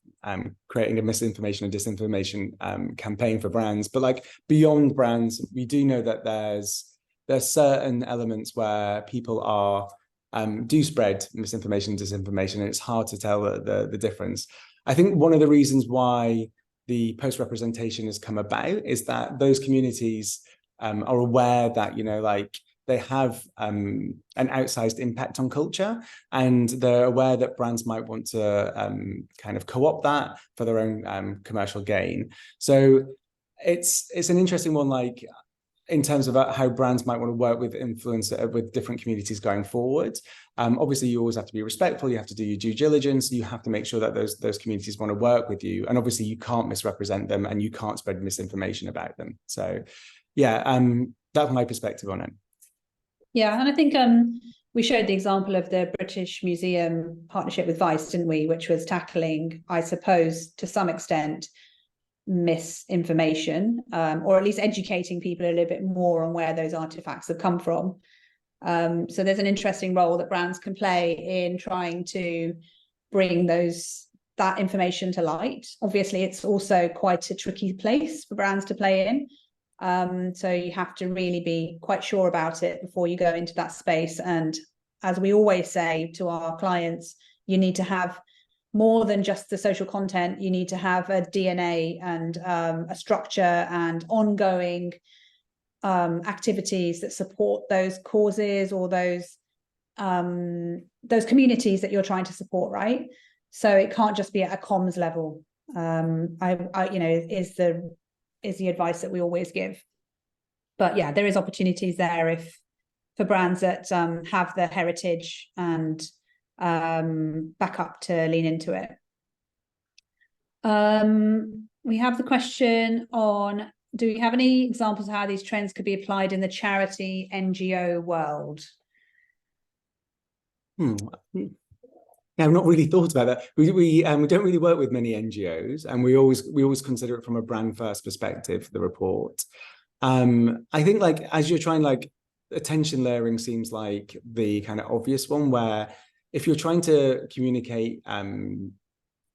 creating a misinformation and disinformation campaign for brands, but like beyond brands, we do know that there's certain elements where people are do spread misinformation, disinformation, and it's hard to tell the difference. I think one of the reasons why the post-representation has come about is that those communities are aware that, you know, like they have an outsized impact on culture, and they're aware that brands might want to kind of co-opt that for their own commercial gain. So it's an interesting one, like in terms of how brands might want to work with with different communities going forward. Obviously, you always have to be respectful. You have to do your due diligence. You have to make sure that those communities want to work with you. And obviously, you can't misrepresent them, and you can't spread misinformation about them. So, yeah, that's my perspective on it. Yeah, and I think we showed the example of the British Museum partnership with Vice, didn't we? Which was tackling, I suppose, to some extent, misinformation, or at least educating people a little bit more on where those artifacts have come from. So there's an interesting role that brands can play in trying to bring that information to light. Obviously, it's also quite a tricky place for brands to play in. So you have to really be quite sure about it before you go into that space. And as we always say to our clients, you need to have more than just the social content. You need to have a DNA and a structure and ongoing activities that support those causes or those communities that you're trying to support, right? So it can't just be at a comms level. Is the advice that we always give. But yeah, there is opportunities there for brands that have the heritage and back up to lean into it. We have the question on, do we have any examples of how these trends could be applied in the charity NGO world? Yeah, I've not really thought about that. We don't really work with many NGOs, and we always consider it from a brand first perspective, the report. I think like as you're trying, like attention layering seems like the kind of obvious one, where if you're trying to communicate kind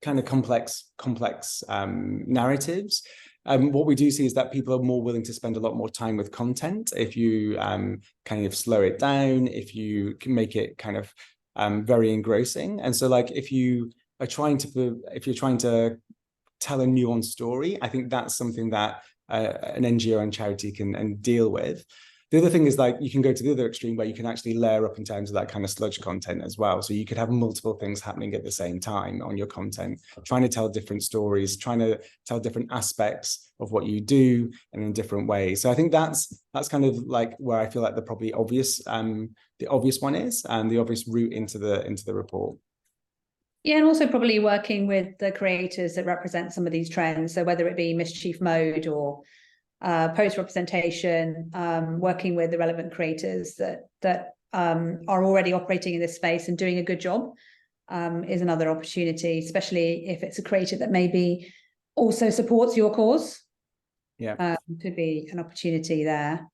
of complex narratives, what we do see is that people are more willing to spend a lot more time with content if you kind of slow it down, if you can make it kind of very engrossing. And so like if you're trying to tell a nuanced story, I think that's something that an NGO and charity can deal with. The other thing is like you can go to the other extreme where you can actually layer up in terms of that kind of sludge content as well. So you could have multiple things happening at the same time on your content, trying to tell different stories, trying to tell different aspects of what you do and in different ways. So I think that's kind of like where I feel like the probably obvious one is, and the obvious route into the report. Yeah, and also probably working with the creators that represent some of these trends. So whether it be mischief mode or post-representation, working with the relevant creators that are already operating in this space and doing a good job is another opportunity, especially if it's a creator that maybe also supports your cause. Yeah, could be an opportunity there.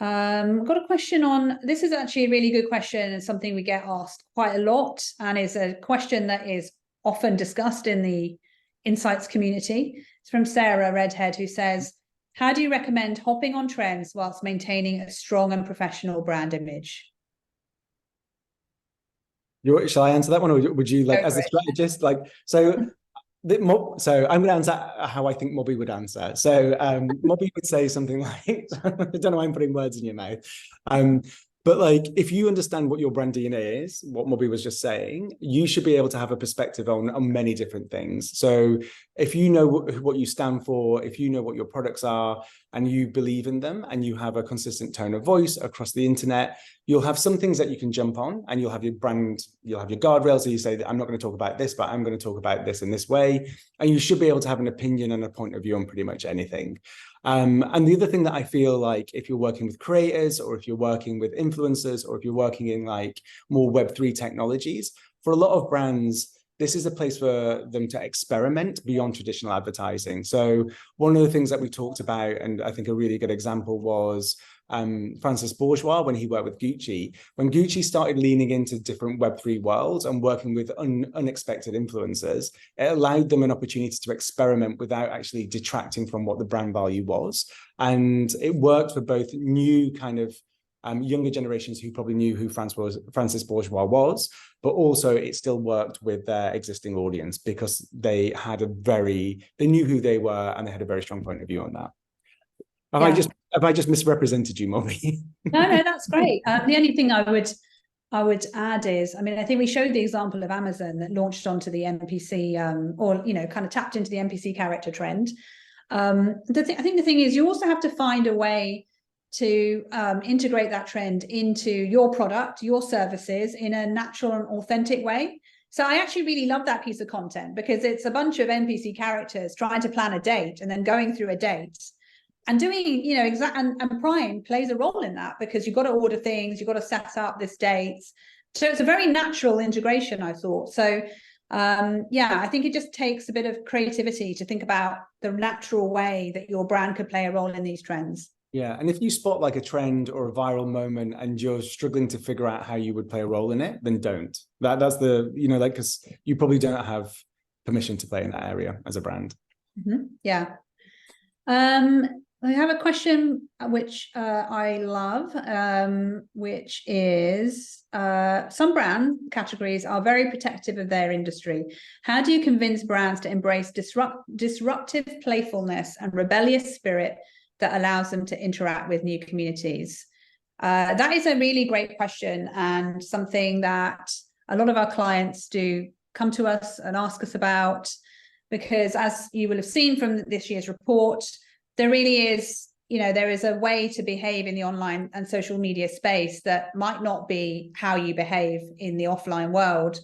I've got a question on, this is actually a really good question and something we get asked quite a lot, and is a question that is often discussed in the insights community. It's from Sarah Redhead, who says, how do you recommend hopping on trends whilst maintaining a strong and professional brand image? Shall I answer that one, or would you, like, as a strategist, like, so I'm going to answer how I think Mobbie would answer. So Mobbie would say something like, I don't know why I'm putting words in your mouth, but like, if you understand what your brand DNA is, what Mobbie was just saying, you should be able to have a perspective on many different things. So if you know what you stand for, if you know what your products are, and you believe in them, and you have a consistent tone of voice across the internet, you'll have some things that you can jump on, and you'll have your brand, you'll have your guardrails. So you say that I'm not going to talk about this, but I'm going to talk about this in this way. And you should be able to have an opinion and a point of view on pretty much anything. And the other thing that I feel like, if you're working with creators, or if you're working with influencers, or if you're working in like more Web3 technologies, for a lot of brands, this is a place for them to experiment beyond traditional advertising. So one of the things that we talked about, and I think a really good example, was Francis Bourgeois, when he worked with Gucci. When Gucci started leaning into different Web3 worlds and working with unexpected influencers, it allowed them an opportunity to experiment without actually detracting from what the brand value was. And it worked for both new kind of younger generations who probably knew who Francis Bourgeois was, but also it still worked with their existing audience because they knew who they were, and they had a very strong point of view on that. Have I just misrepresented you, Mobbie? No, that's great. The only thing I would add is, I mean, I think we showed the example of Amazon that launched onto the NPC, or kind of tapped into the NPC character trend. I think the thing is, you also have to find a way to integrate that trend into your product, your services, in a natural and authentic way. So I actually really love that piece of content, because it's a bunch of NPC characters trying to plan a date and then going through a date and doing, and Prime plays a role in that, because you've got to order things, you've got to set up this date. So it's a very natural integration, I thought. So I think it just takes a bit of creativity to think about the natural way that your brand could play a role in these trends. Yeah, and if you spot like a trend or a viral moment and you're struggling to figure out how you would play a role in it, then don't. That's the, because you probably don't have permission to play in that area as a brand. Mm-hmm. Yeah. I have a question which I love, which is some brand categories are very protective of their industry. How do you convince brands to embrace disruptive playfulness and rebellious spirit that allows them to interact with new communities? That is a really great question, and something that a lot of our clients do come to us and ask us about, because as you will have seen from this year's report, there really is, there is a way to behave in the online and social media space that might not be how you behave in the offline world.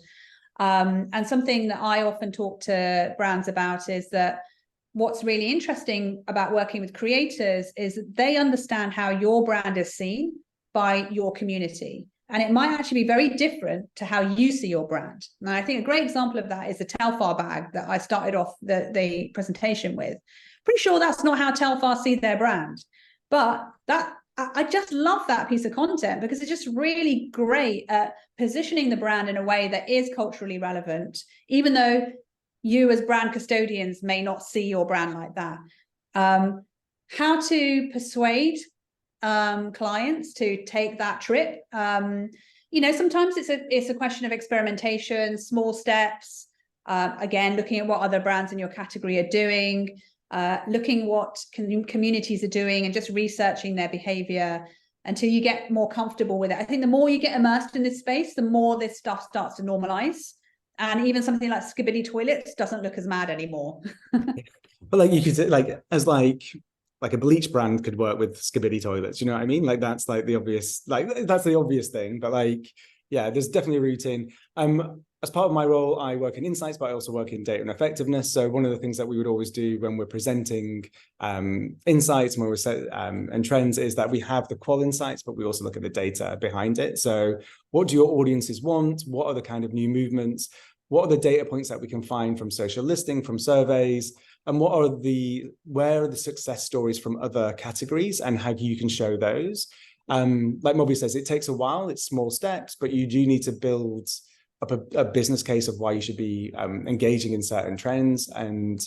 And something that I often talk to brands about is that what's really interesting about working with creators is that they understand how your brand is seen by your community. And it might actually be very different to how you see your brand. And I think a great example of that is the Telfar bag that I started off the presentation with. Pretty sure that's not how Telfar see their brand. But I just love that piece of content, because it's just really great at positioning the brand in a way that is culturally relevant, even though you as brand custodians may not see your brand like that. How to persuade clients to take that trip. Sometimes it's a question of experimentation, small steps, again, looking at what other brands in your category are doing, looking what communities are doing, and just researching their behavior until you get more comfortable with it. I think the more you get immersed in this space, the more this stuff starts to normalize. And even something like Skibidi toilets doesn't look as mad anymore. But like, you could say, like, as like a bleach brand could work with Skibidi toilets, you know what I mean? Like, that's like the obvious, that's the obvious thing. But like, yeah, there's definitely a routine. As part of my role, I work in insights, but I also work in data and effectiveness. So one of the things that we would always do when we're presenting insights and when we're and trends is that we have the qual insights, but we also look at the data behind it. So what do your audiences want? What are the kind of new movements? What are the data points that we can find from social listening, from surveys? And where are the success stories from other categories, and how you can show those? Like Mobbie says, it takes a while, it's small steps, but you do need to build up a business case of why you should be engaging in certain trends. And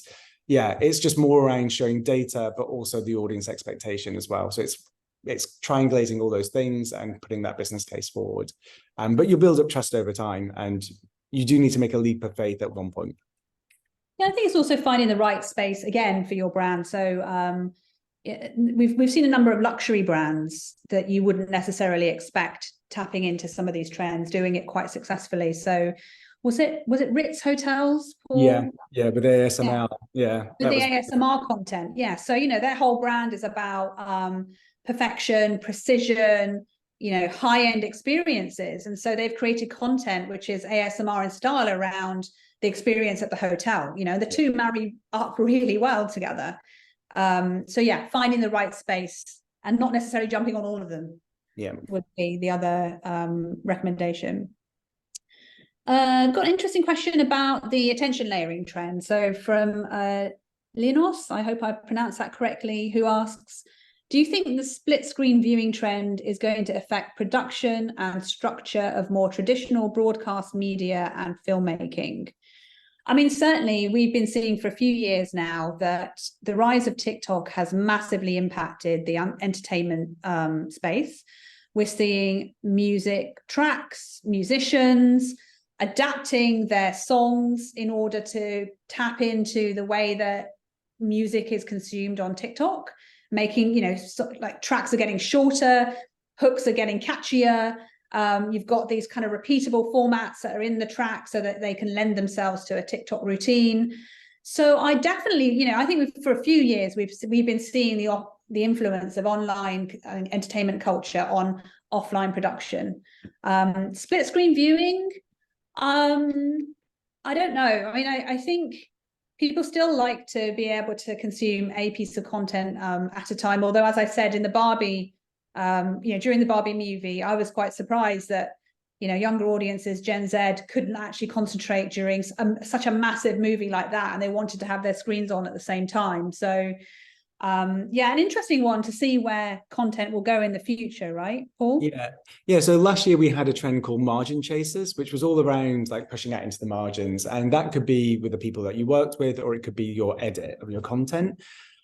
yeah, it's just more around showing data, but also the audience expectation as well. So it's triangulating all those things and putting that business case forward. But you build up trust over time, and you do need to make a leap of faith at one point. Yeah, I think it's also finding the right space again for your brand. So we've seen a number of luxury brands that you wouldn't necessarily expect tapping into some of these trends, doing it quite successfully. So was it Ritz Hotels, Paul? Yeah, with ASMR. Yeah, with the ASMR content. Yeah, so their whole brand is about perfection, precision, high-end experiences, and so they've created content which is ASMR in style around the experience at the hotel. The two marry up really well together. So yeah, finding the right space and not necessarily jumping on all of them would be the other recommendation. Got an interesting question about the attention layering trend. So from Linos, I hope I pronounced that correctly, who asks, do you think the split screen viewing trend is going to affect production and structure of more traditional broadcast media and filmmaking? I mean, certainly we've been seeing for a few years now that the rise of TikTok has massively impacted the entertainment space. We're seeing music tracks, musicians adapting their songs in order to tap into the way that music is consumed on TikTok, making, like tracks are getting shorter, hooks are getting catchier. You've got these kind of repeatable formats that are in the track so that they can lend themselves to a TikTok routine. So I definitely, I think for a few years we've been seeing the influence of online entertainment culture on offline production. Split screen viewing, I don't know. I mean, I think people still like to be able to consume a piece of content at a time. Although, as I said, in the Barbie, during the Barbie movie, I was quite surprised that, younger audiences, Gen Z, couldn't actually concentrate during such a massive movie like that. And they wanted to have their screens on at the same time. So, yeah, an interesting one to see where content will go in the future, right, Paul? Yeah. So last year we had a trend called margin chasers, which was all around like pushing out into the margins. And that could be with the people that you worked with, or it could be your edit of your content.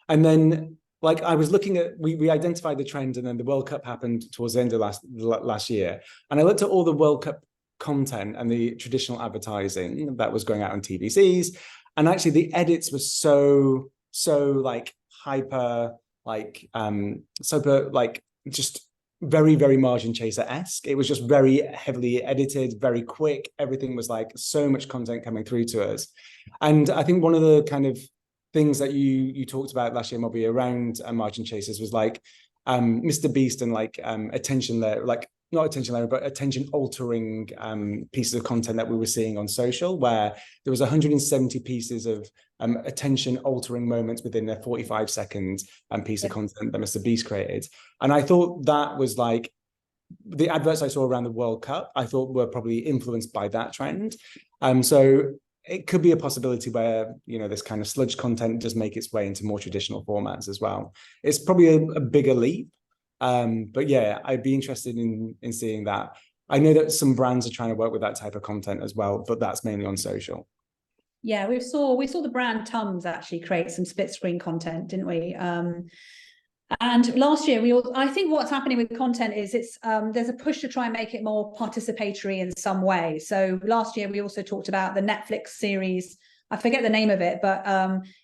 And then like I was looking at, we identified the trend, and then the World Cup happened towards the end of last year. And I looked at all the World Cup content and the traditional advertising that was going out on TVCs. And actually the edits were so like hyper, like super, like just very, very margin chaser-esque. It was just very heavily edited, very quick. Everything was like so much content coming through to us. And I think one of the kind of things that you talked about last year, Mobbie, around margin chasers was like Mr. Beast and like attention layer, like not attention layer, but attention altering pieces of content that we were seeing on social, where there was 170 pieces of attention altering moments within a 45-second piece of content that Mr. Beast created. And I thought that was like the adverts I saw around the World Cup, I thought were probably influenced by that trend. So it could be a possibility where, this kind of sludge content does make its way into more traditional formats as well. It's probably a bigger leap. But yeah, I'd be interested in seeing that. I know that some brands are trying to work with that type of content as well, but that's mainly on social. Yeah, we saw the brand Tums actually create some split screen content, didn't we? And last year, I think what's happening with content is there's a push to try and make it more participatory in some way. So last year, we also talked about the Netflix series. I forget the name of it, but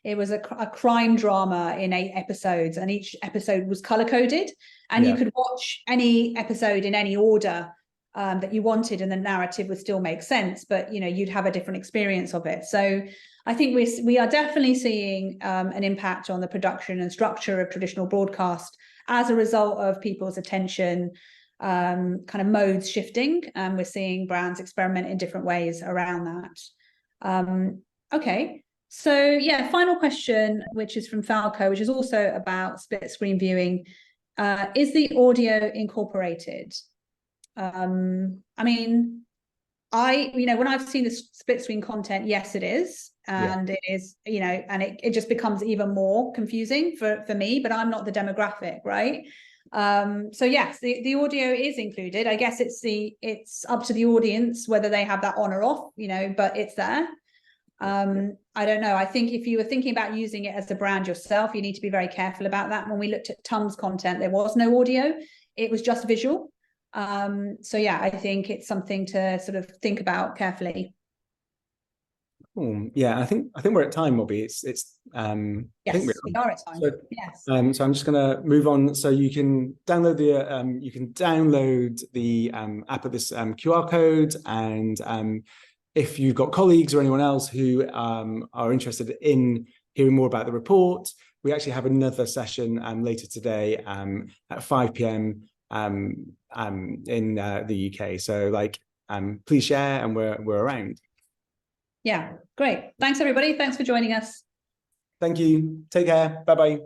it was a crime drama in 8 episodes, and each episode was color coded, and you could watch any episode in any order that you wanted, and the narrative would still make sense, but you'd have a different experience of it. So I think we are definitely seeing an impact on the production and structure of traditional broadcast as a result of people's attention kind of modes shifting, and we're seeing brands experiment in different ways around that. Okay, so yeah, final question, which is from Falco, which is also about split screen viewing. Is the audio incorporated? I mean, when I've seen the split screen content, yes, it is. And it is, and it just becomes even more confusing for me, but I'm not the demographic, right? So yes, the audio is included. I guess it's up to the audience whether they have that on or off, you know, but it's there. I don't know. I think if you were thinking about using it as a brand yourself, you need to be very careful about that. When we looked at Tom's content, there was no audio, it was just visual. So yeah, I think it's something to sort of think about carefully. Yeah, I think we're at time, Mobbie. It's Yes, I think we are at time. so, Yes. So I'm just gonna move on. So you can download the app at this QR code, and if you've got colleagues or anyone else who are interested in hearing more about the report, we actually have another session later today at 5 p.m. In the UK. So please share, and we're around. Yeah, great. Thanks, everybody. Thanks for joining us. Thank you. Take care. Bye-bye.